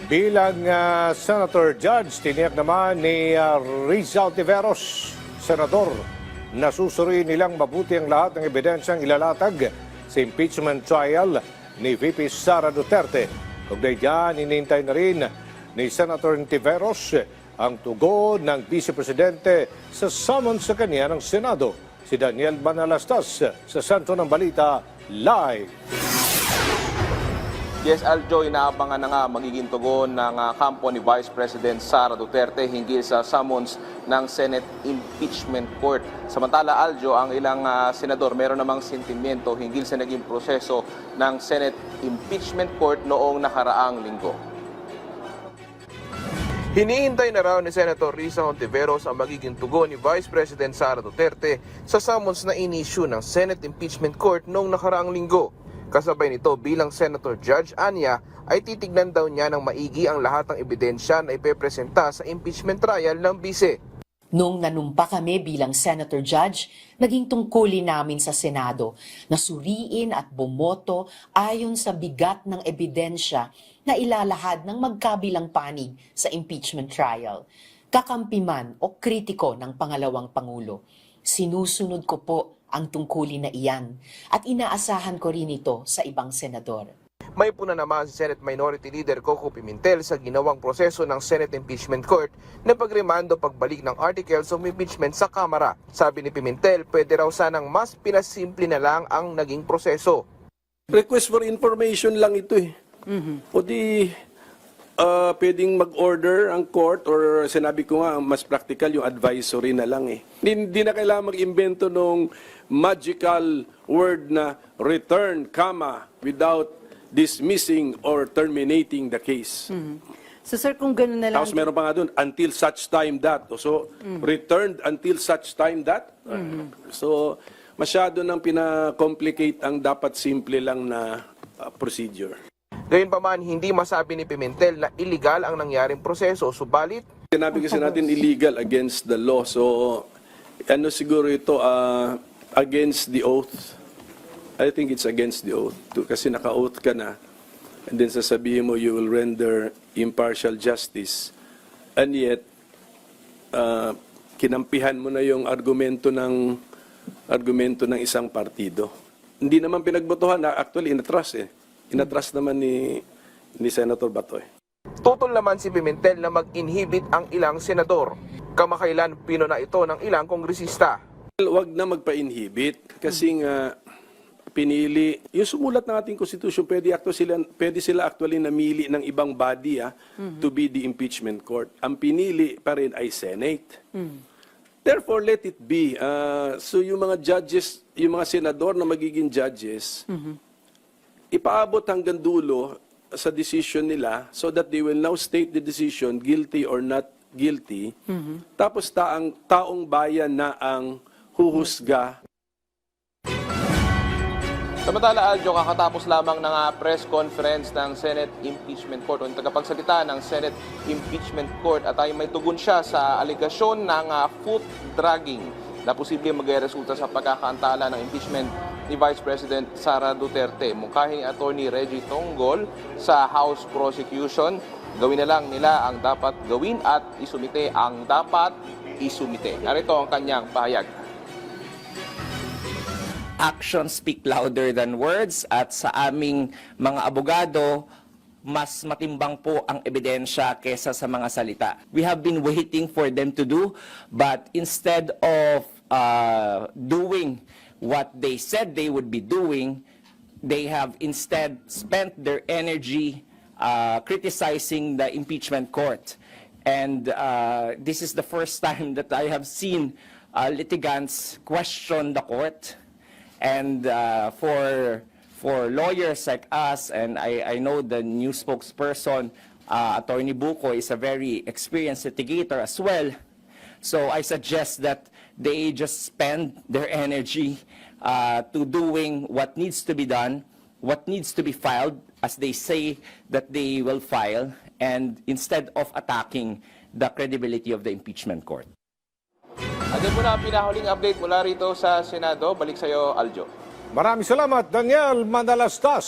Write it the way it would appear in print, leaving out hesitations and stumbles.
Bilang Senator Judge, tiniyak naman ni Rizal Tiveros, Senador, na susuriin nilang mabuti ang lahat ng ebidensyang ilalatag sa impeachment trial ni VP Sara Duterte. Kaugnay diyan, inintay na rin ni Senator Tiveros ang tugon ng Vice Presidente sa summons sa kanya ng Senado. Si Daniel Manalastas sa sentro ng balita live. Yes, Aljo, inaabangan na nga magiging tugon ng kampo ni Vice President Sara Duterte hinggil sa summons ng Senate Impeachment Court. Samantala, Aljo, ang ilang senador meron namang sentimiento hinggil sa naging proseso ng Senate Impeachment Court noong nakaraang linggo. Hinihintay na raw ni Senator Rizal Tiveros ang magiging tugon ni Vice President Sara Duterte sa summons na in-issue ng Senate Impeachment Court noong nakaraang linggo. Kasabay nito, bilang Senator Judge Anya, ay titignan daw niya ng maigi ang lahat ng ebidensya na ipepresenta sa impeachment trial ng bise. Noong nanumpa kami bilang Senator Judge, naging tungkulin namin sa Senado na suriin at bumoto ayon sa bigat ng ebidensya na ilalahad ng magkabilang panig sa impeachment trial. Kakampi man o kritiko ng pangalawang Pangulo, sinusunod ko po ang tungkulin na iyan at inaasahan ko rin ito sa ibang senador. May puna naman si Senate Minority Leader Coco Pimentel sa ginawang proseso ng Senate Impeachment Court na pagremando pagbalik ng articles of impeachment sa Kamara. Sabi ni Pimentel, pwede raw sanang mas pinasimple na lang ang naging proseso. Request for information lang ito eh. O di pwedeng mag-order ang court or sinabi ko nga, mas practical yung advisory na lang eh. Hindi na kailangan mag-imbento nung magical word na return, comma, without dismissing or terminating the case. So sir, kung gano'n na lang... Tapos meron pa nga doon, until such time that. So, returned until such time that. So, masyado nang pina-complicate ang dapat simple lang na procedure. Gayunpaman, hindi masabi ni Pimentel na illegal ang nangyaring proseso, subalit Sinabi kasi natin illegal against the law. So, ano siguro ito, against the oath. I think it's against the oath. Kasi naka-oath ka na. And then sasabihin mo, you will render impartial justice. And yet, kinampihan mo na yung argumento ng isang partido. Hindi naman pinagbotohan. Actually, inatras eh. Inatras naman ni Senator Batoy. tutol naman si Pimentel na mag-inhibit ang ilang senador. Kamakailan pinuna ito ng ilang kongresista. Huwag na magpa-inhibit kasi nga pinili, yung sumulat ng ating konstitusyon, pwede sila actually namili ng ibang body to be the impeachment court. Ang pinili pa rin ay Senate. Therefore, let it be. So yung mga judges, yung mga senador na magiging judges, ipaabot hanggang dulo sa decision nila so that they will now state the decision, guilty or not guilty. Tapos taong bayan na ang huhusga. Samantala, Aljo, kakatapos lamang ng press conference ng Senate Impeachment Court o tagapagsalita ng Senate Impeachment Court at ay may tugon siya sa aligasyon ng foot dragging na posibleng magresulta sa pagkakaantala ng impeachment ni Vice President Sara Duterte. Mungkahi ni Attorney Reggie Tonggol sa House Prosecution, gawin na lang nila ang dapat gawin at isumite ang dapat isumite. Narito ang kanyang pahayag. Actions speak louder than words at sa aming mga abogado, mas matimbang po ang ebidensya kesa sa mga salita. We have been waiting for them to do, but instead of doing what they said they would be doing, they have instead spent their energy criticizing the impeachment court. And this is the first time that I have seen litigants question the court. And for lawyers like us, and I know the new spokesperson, Attorney Buko, is a very experienced litigator as well. So I suggest that they just spend their energy to doing what needs to be done, what needs to be filed, as they say that they will file, and instead of attacking the credibility of the impeachment court. At yun po na ang pinahuling update mula rito sa Senado. Balik sa iyo, Aljo. Maraming salamat, Daniel Manalastas.